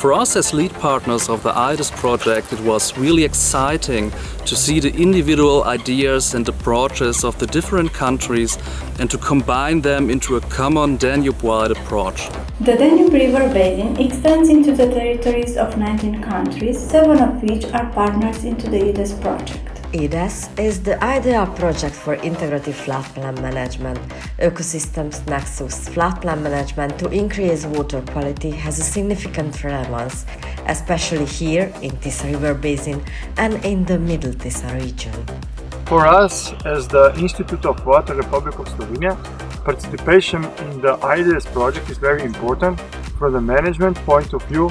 For us as lead partners of the IDES project, it was really exciting to see the individual ideas and approaches of the different countries and to combine them into a common Danube-wide approach. The Danube River Basin extends into the territories of 19 countries, 7 of which are partners into the IDES project. IDES is the ideal project for integrative floodplain management. Ecosystems Nexus floodplain management to increase water quality has a significant relevance, especially here in Tisa River Basin and in the Middle Tisa region. For us, as the Institute of Water Republic of Slovenia, participation in the IDES project is very important from the management point of view,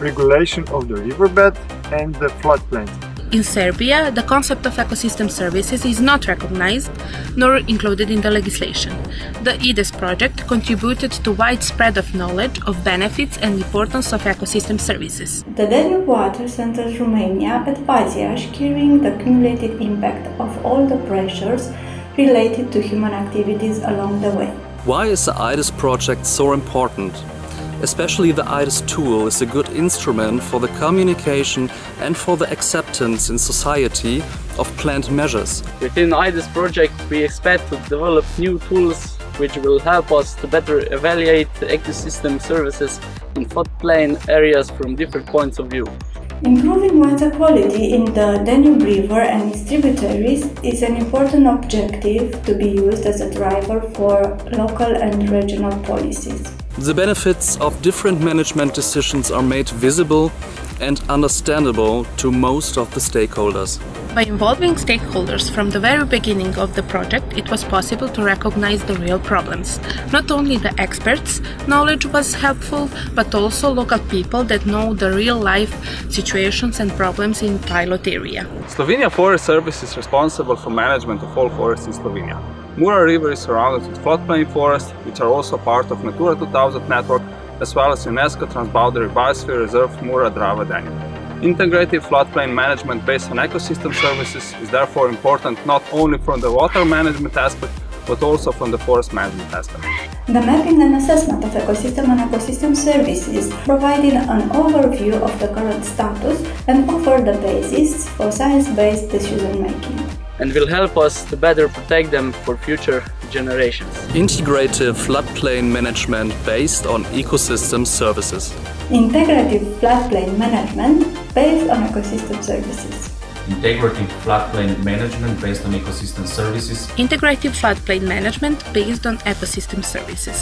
regulation of the riverbed and the floodplains. In Serbia, the concept of ecosystem services is not recognized nor included in the legislation. The IDES project contributed to widespread of knowledge of benefits and importance of ecosystem services. The Danube Water centers Romania at Vaziaș, carrying the cumulative impact of all the pressures related to human activities along the way. Why is the IDES project so important? Especially the IDES tool is a good instrument for the communication and for the acceptance in society of planned measures. Within the IDES project, we expect to develop new tools which will help us to better evaluate the ecosystem services in floodplain areas from different points of view. Improving water quality in the Danube River and its tributaries is an important objective to be used as a driver for local and regional policies. The benefits of different management decisions are made visible and understandable to most of the stakeholders. By involving stakeholders from the very beginning of the project, it was possible to recognize the real problems. Not only the experts' knowledge was helpful, but also local people that know the real-life situations and problems in pilot area. Slovenia Forest Service is responsible for management of all forests in Slovenia. Mura River is surrounded with floodplain forests, which are also part of Natura 2000 network, as well as UNESCO Transboundary Biosphere Reserve Mura-Drava Danube. Integrative floodplain management based on ecosystem services is therefore important not only from the water management aspect, but also from the forest management aspect. The mapping and assessment of ecosystem and ecosystem services provided an overview of the current status and offer the basis for science-based decision-making. And will help us to better protect them for future generations. Integrative floodplain management based on ecosystem services. Integrative floodplain management based on ecosystem services. Integrative floodplain management based on ecosystem services. Integrative floodplain management based on ecosystem services.